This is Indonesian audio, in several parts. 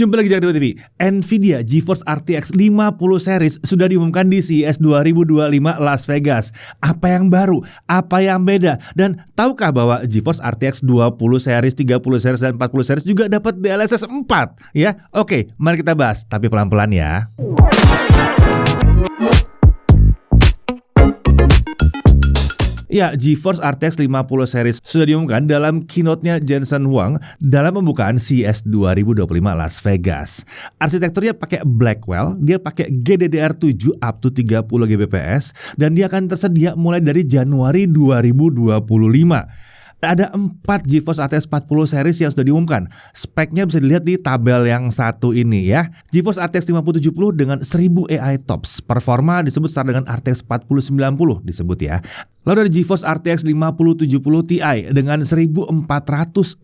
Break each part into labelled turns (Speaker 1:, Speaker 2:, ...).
Speaker 1: Jumpa lagi di Jakarta TV. Nvidia GeForce RTX 50 series sudah diumumkan di CES 2025 Las Vegas. Apa yang baru? Apa yang beda? Dan tahukah bahwa GeForce RTX 20 series, 30 series, dan 40 series juga dapat DLSS 4? Ya, oke, mari kita bahas. Tapi pelan-pelan ya. Ya, GeForce RTX 50 series sudah diumumkan dalam keynote-nya Jensen Huang dalam pembukaan CES 2025 Las Vegas. Arsitekturnya pakai Blackwell, dia pakai GDDR7 up to 30 Gbps, dan dia akan tersedia mulai dari Januari 2025. Ada 4 GeForce RTX 40 series yang sudah diumumkan. Speknya bisa dilihat di tabel yang satu ini ya. GeForce RTX 5070 dengan 1000 AI TOPS. Performa disebut setara dengan RTX 4090 disebut ya. Lalu ada GeForce RTX 5070 Ti dengan 1400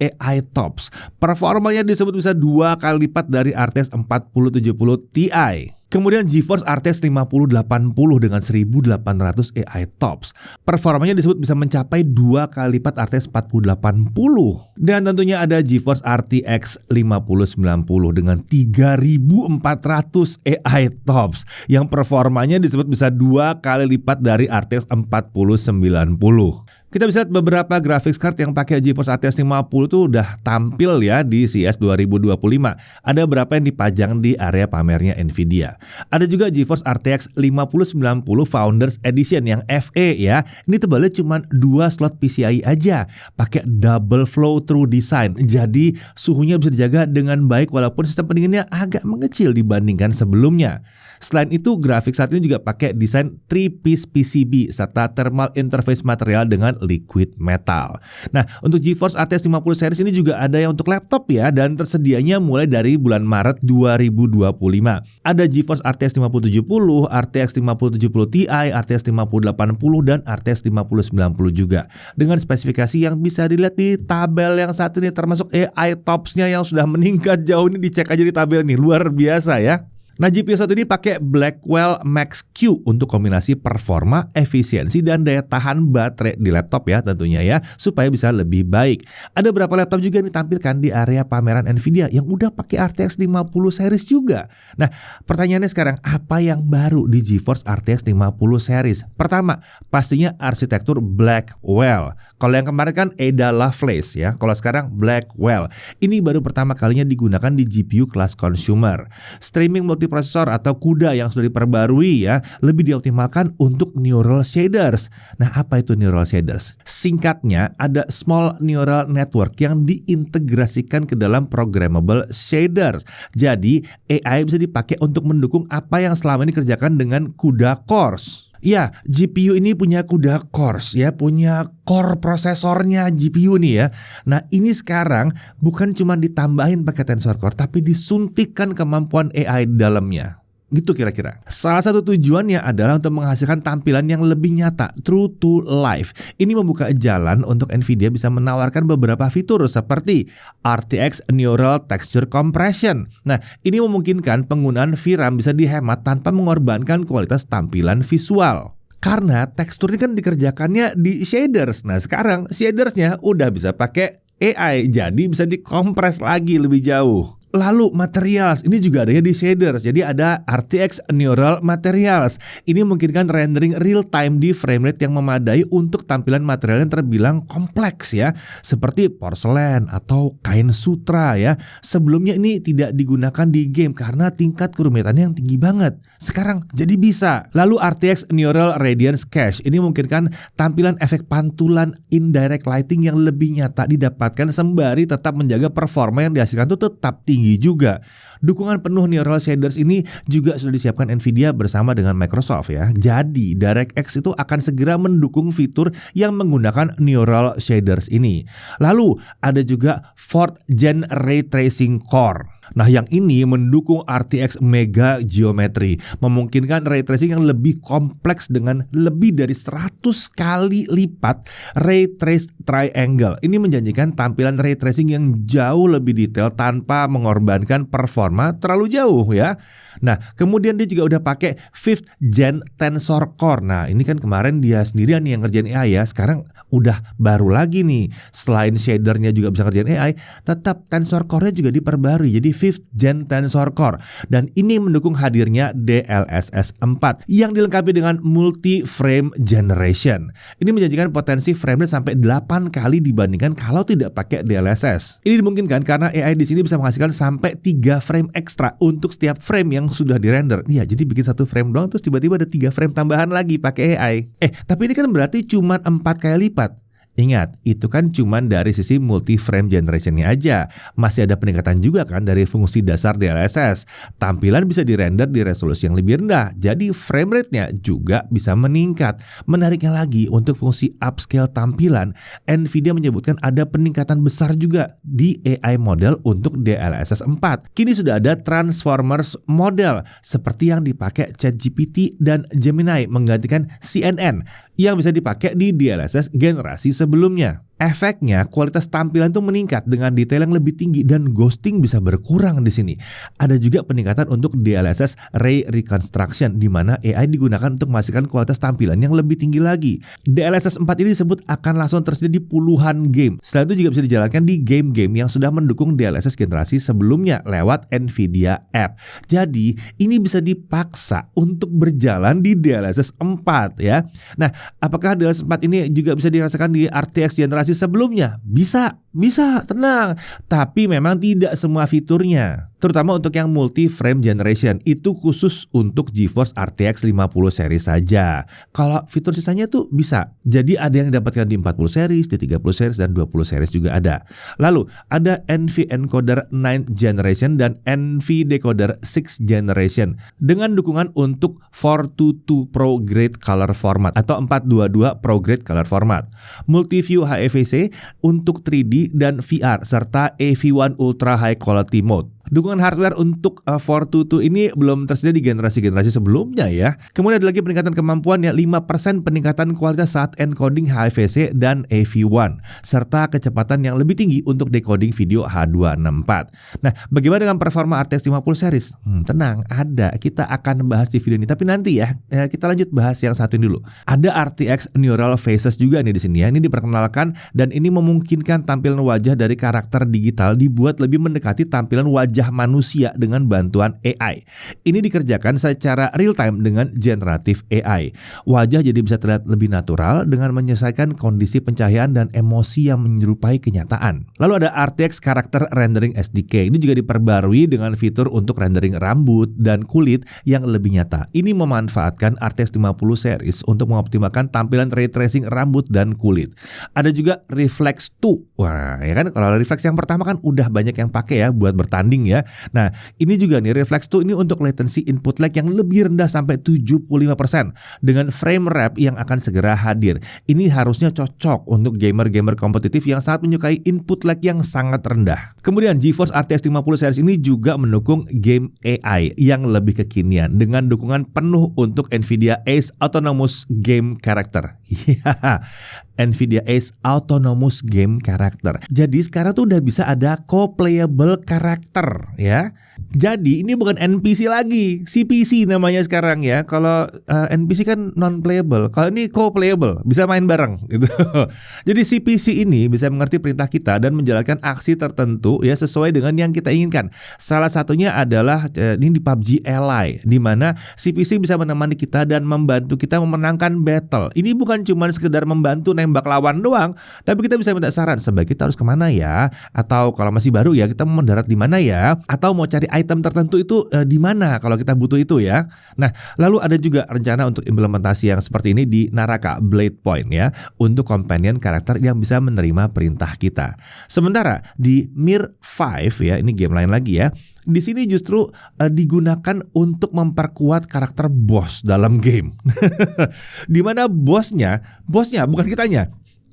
Speaker 1: AI TOPS. Performanya disebut bisa 2 kali lipat dari RTX 4070 Ti. Kemudian GeForce RTX 5080 dengan 1800 AI TOPS. Performanya disebut bisa mencapai 2 kali lipat RTX 4080. Dan tentunya ada GeForce RTX 5090 dengan 3400 AI TOPS yang performanya disebut bisa 2 kali lipat dari RTX 4090. Kita bisa lihat beberapa graphics card yang pakai GeForce RTX 50 tuh udah tampil ya di CES 2025. Ada beberapa yang dipajang di area pamernya Nvidia. Ada juga GeForce RTX 5090 Founders Edition yang FE ya. Ini tebalnya cuma 2 slot PCIe aja, pakai double flow through design. Jadi suhunya bisa dijaga dengan baik walaupun sistem pendinginnya agak mengecil dibandingkan sebelumnya. Selain itu, grafik saat ini juga pakai desain 3-piece PCB serta thermal interface material dengan liquid metal. Nah, untuk GeForce RTX 50 series ini juga ada yang untuk laptop ya, dan tersedianya mulai dari bulan Maret 2025. Ada GeForce RTX 5070, RTX 5070 Ti, RTX 5080 dan RTX 5090 juga. Dengan spesifikasi yang bisa dilihat di tabel yang satu ini, termasuk AI TOPS-nya yang sudah meningkat jauh, ini dicek aja di tabel ini, luar biasa ya. Nah, GPU satu ini pakai Blackwell Max Q untuk kombinasi performa, efisiensi, dan daya tahan baterai di laptop ya tentunya ya, supaya bisa lebih baik. Ada beberapa laptop juga yang ditampilkan di area pameran Nvidia yang udah pakai RTX 50 series juga. Nah, pertanyaannya sekarang, apa yang baru di GeForce RTX 50 series? Pertama, pastinya arsitektur Blackwell. Kalau yang kemarin kan Ada Lovelace ya, kalau sekarang Blackwell. Ini baru pertama kalinya digunakan di GPU kelas consumer. Streaming multiprosesor atau CUDA yang sudah diperbarui ya, lebih dioptimalkan untuk neural shaders. Nah, apa itu neural shaders? Singkatnya, ada small neural network yang diintegrasikan ke dalam programmable shaders. Jadi, AI bisa dipakai untuk mendukung apa yang selama ini dikerjakan dengan CUDA cores. Ya, GPU ini punya CUDA cores ya, punya core prosesornya GPU nih ya. Nah, ini sekarang bukan cuma ditambahin pakai tensor core, tapi disuntikkan kemampuan AI di dalamnya. Gitu kira-kira. Salah satu tujuannya adalah untuk menghasilkan tampilan yang lebih nyata, true to life. Ini membuka jalan untuk Nvidia bisa menawarkan beberapa fitur seperti RTX Neural Texture Compression. Nah, ini memungkinkan penggunaan VRAM bisa dihemat tanpa mengorbankan kualitas tampilan visual. Karena tekstur ini kan dikerjakannya di shaders. Nah, sekarang shadersnya udah bisa pakai AI, jadi bisa dikompres lagi lebih jauh. Lalu materials, ini juga adanya di shaders. Jadi ada RTX Neural Materials. Ini memungkinkan rendering real time di frame rate yang memadai untuk tampilan material yang terbilang kompleks ya, seperti porselen atau kain sutra ya. Sebelumnya ini tidak digunakan di game karena tingkat kerumitannya yang tinggi banget. Sekarang jadi bisa. Lalu RTX Neural Radiance Cache, ini memungkinkan tampilan efek pantulan indirect lighting yang lebih nyata didapatkan sembari tetap menjaga performa yang dihasilkan itu tetap tinggi juga. Dukungan penuh neural shaders ini juga sudah disiapkan Nvidia bersama dengan Microsoft ya. Jadi DirectX itu akan segera mendukung fitur yang menggunakan neural shaders ini. Lalu ada juga 4th Gen Ray Tracing Core. Nah, yang ini mendukung RTX Mega Geometry, memungkinkan ray tracing yang lebih kompleks dengan lebih dari 100 kali lipat ray trace triangle. Ini menjanjikan tampilan ray tracing yang jauh lebih detail tanpa mengorbankan performa terlalu jauh ya. Nah, kemudian dia juga udah pakai 5th Gen Tensor Core. Nah, ini kan kemarin dia sendirian nih yang ngerjain AI ya. Sekarang udah baru lagi nih. Selain shadernya juga bisa ngerjain AI, tetap Tensor Core-nya juga diperbarui. Jadi 5th 5th Gen Tensor Core, dan ini mendukung hadirnya DLSS 4 yang dilengkapi dengan multi frame generation. Ini menjanjikan potensi frame rate sampai 8 kali dibandingkan kalau tidak pakai DLSS. Ini dimungkinkan karena AI di sini bisa menghasilkan sampai 3 frame ekstra untuk setiap frame yang sudah dirender. Iya, jadi bikin 1 frame doang terus tiba-tiba ada 3 frame tambahan lagi pakai AI. Tapi ini kan berarti cuma 4 kali lipat. Ingat, itu kan cuma dari sisi multi frame generation-nya aja. Masih ada peningkatan juga kan dari fungsi dasar DLSS. Tampilan bisa dirender di resolusi yang lebih rendah, jadi frame rate-nya juga bisa meningkat. Menariknya lagi, untuk fungsi upscale tampilan, Nvidia menyebutkan ada peningkatan besar juga di AI model untuk DLSS 4. Kini sudah ada Transformers model seperti yang dipakai ChatGPT dan Gemini menggantikan CNN yang bisa dipakai di DLSS generasi sebelumnya. Efeknya, kualitas tampilan tuh meningkat dengan detail yang lebih tinggi dan ghosting bisa berkurang di sini. Ada juga peningkatan untuk DLSS Ray Reconstruction, di mana AI digunakan untuk menghasilkan kualitas tampilan yang lebih tinggi lagi. DLSS 4 ini disebut akan langsung tersedia di puluhan game. Selain itu juga bisa dijalankan di game-game yang sudah mendukung DLSS generasi sebelumnya lewat Nvidia App. Jadi, ini bisa dipaksa untuk berjalan di DLSS 4 ya. Nah, apakah DLSS 4 ini juga bisa dirasakan di RTX generasi sebelumnya? Bisa, tenang. Tapi memang tidak semua fiturnya. Terutama untuk yang multi frame generation, itu khusus untuk GeForce RTX 50 series saja. Kalau fitur sisanya tuh bisa. Jadi ada yang didapatkan di 40 series, di 30 series, dan 20 series juga ada. Lalu ada NVEncoder 9th generation dan NVDecoder 6th generation dengan dukungan untuk 422 Pro Grade Color Format atau 422 Pro Grade Color Format, Multiview HEVC untuk 3D dan VR, serta AV1 Ultra High Quality Mode. Dukungan hardware untuk 422 ini belum tersedia di generasi-generasi sebelumnya ya. Kemudian ada lagi peningkatan kemampuan ya, 5% peningkatan kualitas saat encoding HEVC dan AV1, serta kecepatan yang lebih tinggi untuk decoding video H264. Nah, bagaimana dengan performa RTX 50 series? Tenang, ada. Kita akan bahas di video ini, tapi nanti ya, kita lanjut bahas yang satu ini dulu. Ada RTX Neural Faces juga nih di sini ya. Ini diperkenalkan dan ini memungkinkan tampilan wajah dari karakter digital dibuat lebih mendekati tampilan wajah manusia dengan bantuan AI. Ini dikerjakan secara real time dengan generatif AI. Wajah jadi bisa terlihat lebih natural dengan menyesuaikan kondisi pencahayaan dan emosi yang menyerupai kenyataan. Lalu ada RTX Character Rendering SDK. Ini juga diperbarui dengan fitur untuk rendering rambut dan kulit yang lebih nyata. Ini memanfaatkan RTX 50 series untuk mengoptimalkan tampilan ray tracing rambut dan kulit. Ada juga Reflex 2. Wah, ya kan, kalau Reflex yang pertama kan udah banyak yang pakai ya buat bertanding ya. Nah, ini juga nih Reflex 2 ini untuk latency input lag yang lebih rendah sampai 75% dengan frame rate yang akan segera hadir. Ini harusnya cocok untuk gamer-gamer kompetitif yang sangat menyukai input lag yang sangat rendah. Kemudian GeForce RTX 50 series ini juga mendukung game AI yang lebih kekinian dengan dukungan penuh untuk Nvidia Ace Autonomous Game Character. Nvidia Ace Autonomous Game Character. Jadi sekarang tuh udah bisa ada co-playable karakter ya. Jadi ini bukan NPC lagi, CPC namanya sekarang ya. Kalau NPC kan non-playable, kalau ini co-playable, bisa main bareng gitu. Jadi CPC ini bisa mengerti perintah kita dan menjalankan aksi tertentu ya sesuai dengan yang kita inginkan. Salah satunya adalah ini di PUBG Ally, di mana CPC bisa menemani kita dan membantu kita memenangkan battle. Ini bukan cuma sekedar membantu nembak lawan doang, tapi kita bisa minta saran sebaiknya kita harus kemana ya, atau kalau masih baru ya kita mau mendarat di mana ya, atau mau cari item tertentu itu di mana kalau kita butuh itu ya. Nah, lalu ada juga rencana untuk implementasi yang seperti ini di Naraka Blade Point ya, untuk companion karakter yang bisa menerima perintah kita. Sementara di Mir 5 ya, ini game lain lagi ya. Di sini justru digunakan untuk memperkuat karakter bos dalam game. Di mana bosnya bukan kitanya.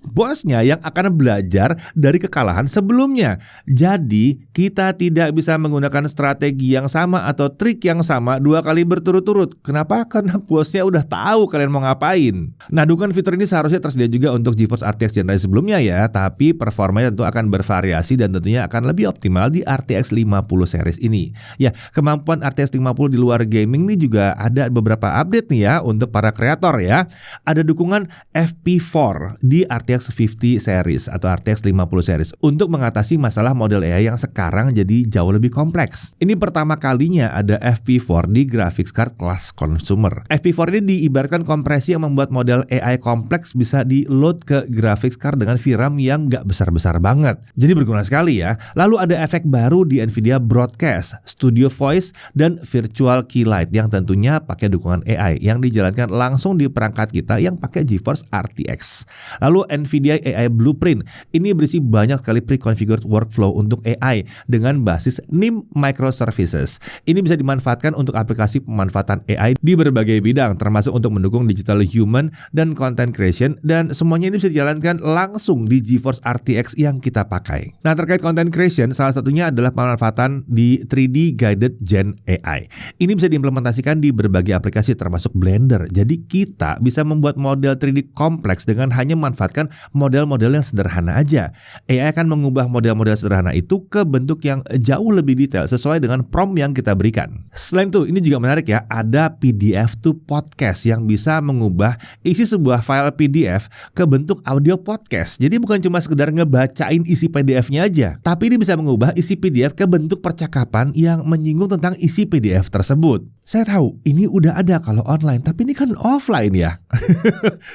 Speaker 1: Bosnya yang akan belajar dari kekalahan sebelumnya. Jadi kita tidak bisa menggunakan strategi yang sama atau trik yang sama 2 kali berturut-turut. Kenapa? Karena bosnya udah tahu kalian mau ngapain. Nah, dukungan fitur ini seharusnya tersedia juga untuk GeForce RTX generasi sebelumnya ya. Tapi performanya tentu akan bervariasi dan tentunya akan lebih optimal di RTX 50 series ini. Ya, kemampuan RTX 50 di luar gaming ini juga ada beberapa update nih ya untuk para kreator ya. Ada dukungan FP4 di RTX RTX 50 series atau RTX 50 series untuk mengatasi masalah model AI yang sekarang jadi jauh lebih kompleks. Ini pertama kalinya ada FP4 di graphics card kelas consumer. FP4 ini diibaratkan kompresi yang membuat model AI kompleks bisa di-load ke graphics card dengan VRAM yang nggak besar-besar banget. Jadi berguna sekali ya. Lalu ada efek baru di NVIDIA Broadcast, Studio Voice, dan Virtual Keylight yang tentunya pakai dukungan AI yang dijalankan langsung di perangkat kita yang pakai GeForce RTX. Lalu NVIDIA AI Blueprint, ini berisi banyak sekali pre-configured workflow untuk AI dengan basis NIM microservices. Ini bisa dimanfaatkan untuk aplikasi pemanfaatan AI di berbagai bidang, termasuk untuk mendukung digital human dan content creation, dan semuanya ini bisa dijalankan langsung di GeForce RTX yang kita pakai. Nah, terkait content creation, salah satunya adalah pemanfaatan di 3D Guided Gen AI. Ini bisa diimplementasikan di berbagai aplikasi termasuk Blender. Jadi kita bisa membuat model 3D kompleks dengan hanya memanfaatkan model-model yang sederhana aja. AI akan mengubah model-model sederhana itu ke bentuk yang jauh lebih detail sesuai dengan prompt yang kita berikan. Selain itu, ini juga menarik ya, ada PDF to podcast yang bisa mengubah isi sebuah file PDF ke bentuk audio podcast. Jadi bukan cuma sekedar ngebacain isi PDF-nya aja, tapi ini bisa mengubah isi PDF ke bentuk percakapan yang menyinggung tentang isi PDF tersebut. Saya tahu ini udah ada kalau online, tapi ini kan offline ya.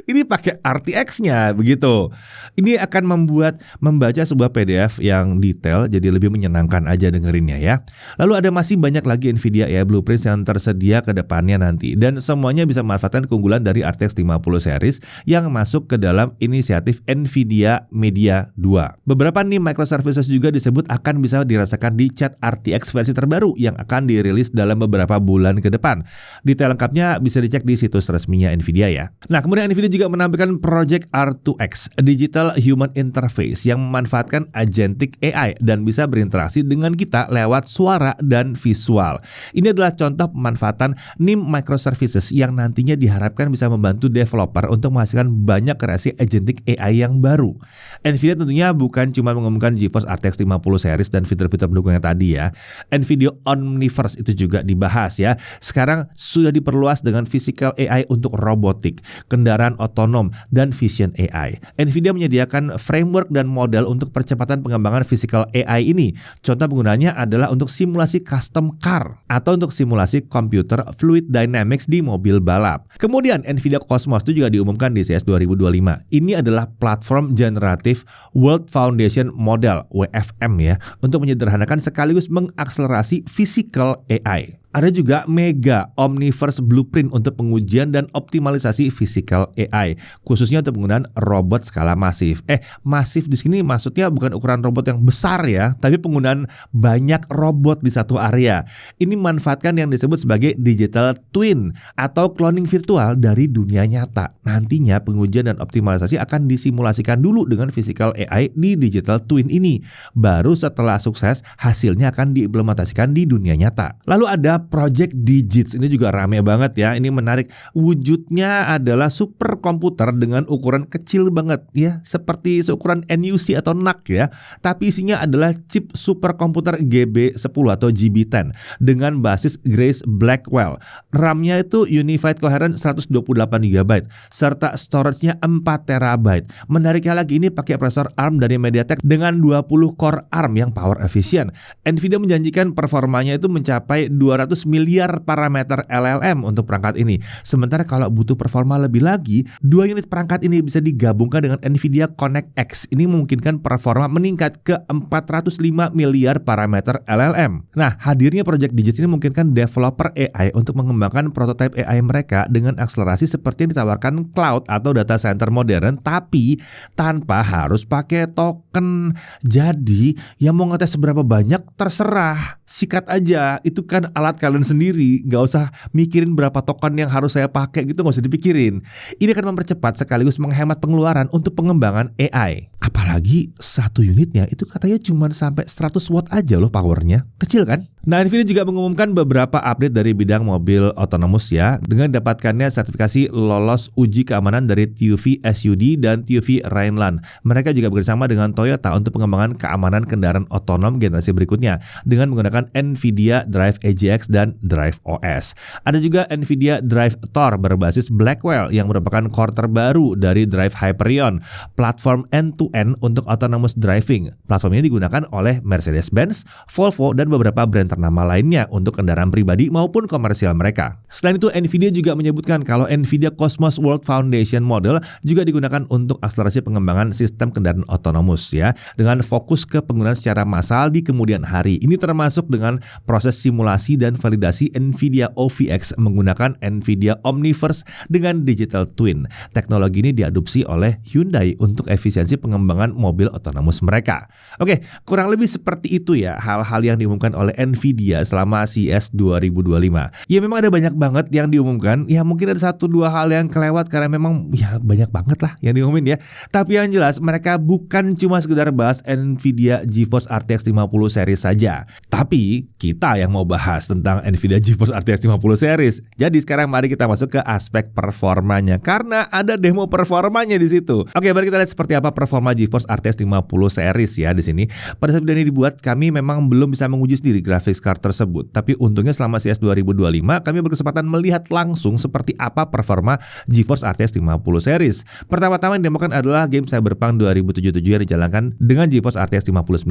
Speaker 1: Ini pakai RTX-nya begitu. Ini akan membuat membaca sebuah PDF yang detail jadi lebih menyenangkan aja dengerinnya ya. Lalu ada masih banyak lagi NVIDIA AI Blueprint yang tersedia ke depannya nanti, dan semuanya bisa memanfaatkan keunggulan dari RTX 50 series yang masuk ke dalam inisiatif NVIDIA Media 2. Beberapa nih microservices juga disebut akan bisa dirasakan di chat RTX versi terbaru yang akan dirilis dalam beberapa bulan ke depan. Detail lengkapnya bisa dicek di situs resminya NVIDIA ya. Nah, kemudian NVIDIA juga menampilkan Project R2X, Digital Human Interface yang memanfaatkan agentic AI dan bisa berinteraksi dengan kita lewat suara dan visual. Ini adalah contoh pemanfaatan NIM microservices yang nantinya diharapkan bisa membantu developer untuk menghasilkan banyak kreasi agentic AI yang baru. NVIDIA tentunya bukan cuma mengumumkan GeForce RTX 50 series dan fitur-fitur pendukungnya tadi ya. NVIDIA Omniverse itu juga dibahas ya. Sekarang sudah diperluas dengan physical AI untuk robotik, kendaraan otonom, dan vision AI. NVIDIA menyediakan framework dan model untuk percepatan pengembangan physical AI ini. Contoh penggunanya adalah untuk simulasi custom car atau untuk simulasi computer fluid dynamics di mobil balap. Kemudian NVIDIA Cosmos itu juga diumumkan di CES 2025. Ini adalah platform generative World Foundation Model WFM ya, untuk menyederhanakan sekaligus mengakselerasi physical AI. Ada juga Mega Omniverse Blueprint untuk pengujian dan optimalisasi physical AI, khususnya untuk penggunaan robot skala masif. Masif di sini maksudnya bukan ukuran robot yang besar ya, tapi penggunaan banyak robot di satu area. Ini memanfaatkan yang disebut sebagai digital twin atau cloning virtual dari dunia nyata. Nantinya pengujian dan optimalisasi akan disimulasikan dulu dengan physical AI di digital twin ini. Baru setelah sukses, hasilnya akan diimplementasikan di dunia nyata. Lalu ada Project Digits, ini juga rame banget ya. Ini menarik. Wujudnya adalah superkomputer dengan ukuran kecil banget ya, seperti seukuran NUC atau NUC ya. Tapi isinya adalah chip superkomputer GB10 atau GB10 dengan basis Grace Blackwell. RAM-nya itu Unified Coherent 128GB serta storage-nya 4TB. Menariknya lagi, ini pakai prosesor ARM dari MediaTek dengan 20 core ARM yang power efisien. NVIDIA menjanjikan performanya itu mencapai 200 miliar parameter LLM untuk perangkat ini. Sementara kalau butuh performa lebih lagi, 2 unit perangkat ini bisa digabungkan dengan NVIDIA Connect X. Ini memungkinkan performa meningkat ke 405 miliar parameter LLM. Nah, hadirnya Project Digits ini memungkinkan developer AI untuk mengembangkan prototipe AI mereka dengan akselerasi seperti yang ditawarkan cloud atau data center modern, tapi tanpa harus pakai token. Jadi, yang mau ngetes seberapa banyak terserah. Sikat aja, itu kan alat kalian sendiri, nggak usah mikirin berapa token yang harus saya pakai gitu, nggak usah dipikirin. Ini akan mempercepat sekaligus menghemat pengeluaran untuk pengembangan AI. Apalagi satu unitnya itu katanya cuma sampai 100 watt aja loh powernya. Kecil kan? Nah, Nvidia juga mengumumkan beberapa update dari bidang mobil otonomus ya, dengan dapatkannya sertifikasi lolos uji keamanan dari TÜV SUD dan TÜV Rheinland. Mereka juga bekerjasama dengan Toyota untuk pengembangan keamanan kendaraan otonom generasi berikutnya dengan menggunakan Nvidia Drive AGX dan Drive OS. Ada juga Nvidia Drive Thor berbasis Blackwell yang merupakan core terbaru dari Drive Hyperion, platform end-to-end untuk autonomous driving. Platform ini digunakan oleh Mercedes-Benz, Volvo, dan beberapa brand ternama lainnya untuk kendaraan pribadi maupun komersial mereka. Selain itu, Nvidia juga menyebutkan kalau Nvidia Cosmos World Foundation Model juga digunakan untuk akselerasi pengembangan sistem kendaraan otonomus ya, dengan fokus ke penggunaan secara massal di kemudian hari. Ini termasuk dengan proses simulasi dan validasi Nvidia OVX menggunakan Nvidia Omniverse dengan Digital Twin. Teknologi ini diadopsi oleh Hyundai untuk efisiensi pengembangan mobil otonomus mereka. Oke, kurang lebih seperti itu ya hal-hal yang diumumkan oleh Nvidia selama CES 2025. Ya memang ada banyak banget yang diumumkan. Ya mungkin ada 1-2 hal yang kelewat karena memang ya banyak banget lah yang diumumin ya. Tapi yang jelas mereka bukan cuma sekedar bahas Nvidia GeForce RTX 50 series saja. Tapi kita yang mau bahas tentang Nvidia GeForce RTX 50 series. Jadi sekarang mari kita masuk ke aspek performanya karena ada demo performanya di situ. Oke, mari kita lihat seperti apa performa GeForce RTX 50 series ya di sini. Pada saat video ini dibuat, kami memang belum bisa menguji sendiri graphics card tersebut. Tapi untungnya selama CES 2025 kami berkesempatan melihat langsung seperti apa performa GeForce RTX 50 series. Pertama-tama yang didemokan adalah game Cyberpunk 2077 yang dijalankan dengan GeForce RTX 5090.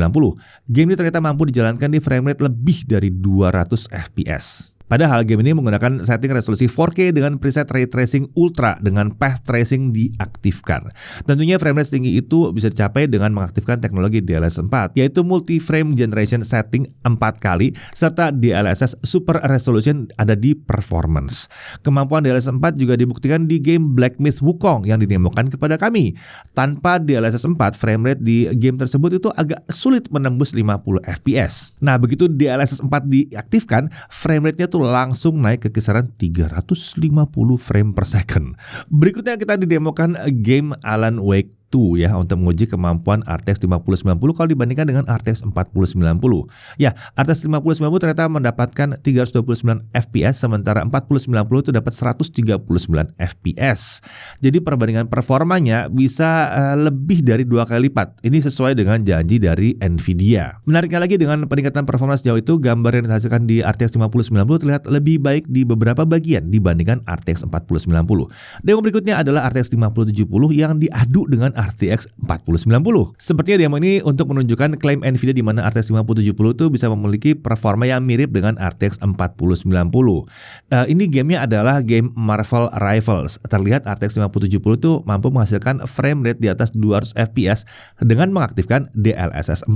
Speaker 1: Game ini ternyata mampu dijalankan di frame rate lebih dari 200 fps. Padahal game ini menggunakan setting resolusi 4K dengan preset Ray Tracing Ultra dengan Path Tracing diaktifkan. Tentunya frame rate tinggi itu bisa dicapai dengan mengaktifkan teknologi DLSS 4, yaitu Multi Frame Generation Setting 4 kali, serta DLSS Super Resolution ada di Performance. Kemampuan DLSS 4 juga dibuktikan di game Black Myth Wukong yang didemokan kepada kami. Tanpa DLSS 4, frame rate di game tersebut itu agak sulit menembus 50 fps. Nah, begitu DLSS 4 diaktifkan, frame rate-nya tuh langsung naik ke kisaran 350 frame per second. Berikutnya kita didemokan game Alan Wake 2 ya untuk menguji kemampuan RTX 5090 kalau dibandingkan dengan RTX 4090. Ya, RTX 5090 ternyata mendapatkan 329 fps sementara 4090 itu dapat 139 fps. Jadi perbandingan performanya bisa lebih dari 2 kali lipat. Ini sesuai dengan janji dari Nvidia. Menariknya lagi dengan peningkatan performa sejauh itu, gambar yang dihasilkan di RTX 5090 terlihat lebih baik di beberapa bagian dibandingkan RTX 4090. Demo berikutnya adalah RTX 5070 yang diadu dengan RTX 4090. Sepertinya demo ini untuk menunjukkan klaim Nvidia di mana RTX 5070 itu bisa memiliki performa yang mirip dengan RTX 4090. Ini gamenya adalah game Marvel Rivals. Terlihat RTX 5070 itu mampu menghasilkan frame rate di atas 200 fps dengan mengaktifkan DLSS 4.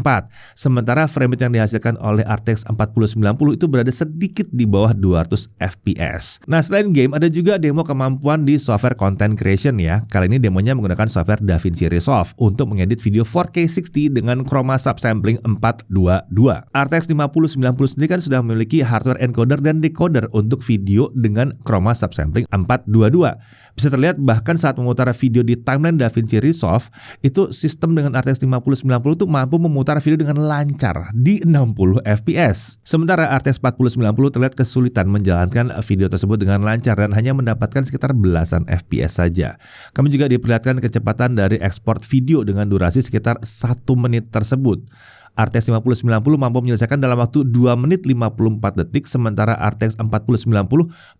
Speaker 1: Sementara frame rate yang dihasilkan oleh RTX 4090 itu berada sedikit di bawah 200 fps. Nah, selain game ada juga demo kemampuan di software content creation ya. Kali ini demonya menggunakan software DaVinci Resolve untuk mengedit video 4K 60 dengan chroma subsampling 422. RTX 5090 sendiri kan sudah memiliki hardware encoder dan decoder untuk video dengan chroma subsampling 422. Bisa terlihat bahkan saat memutar video di timeline DaVinci Resolve, itu sistem dengan RTX 5090 itu mampu memutar video dengan lancar di 60 fps. Sementara RTX 4090 terlihat kesulitan menjalankan video tersebut dengan lancar dan hanya mendapatkan sekitar belasan fps saja. Kami juga diperlihatkan kecepatan dari ekspor video dengan durasi sekitar 1 menit tersebut. RTX 5090 mampu menyelesaikan dalam waktu 2 menit 54 detik, sementara RTX 4090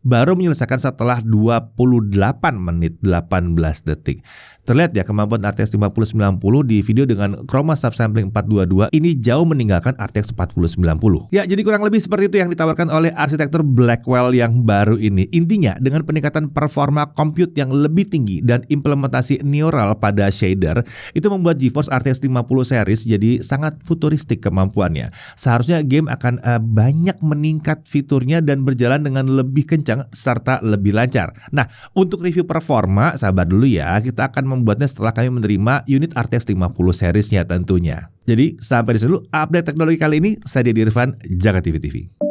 Speaker 1: baru menyelesaikan setelah 28 menit 18 detik. Terlihat ya kemampuan RTX 5090 di video dengan chroma subsampling 422 ini jauh meninggalkan RTX 4090. Ya, jadi kurang lebih seperti itu yang ditawarkan oleh arsitektur Blackwell yang baru ini. Intinya dengan peningkatan performa compute yang lebih tinggi dan implementasi neural pada shader, itu membuat GeForce RTX 50 series jadi sangat futuristik kemampuannya. Seharusnya game akan banyak meningkat fiturnya dan berjalan dengan lebih kencang serta lebih lancar. Nah, untuk review performa, sabar dulu ya, kita akan membuatnya setelah kami menerima unit RTX 50 seriesnya tentunya. Jadi sampai di sini dulu update teknologi kali ini. Saya Dedi Irfan, Jaga TV TV.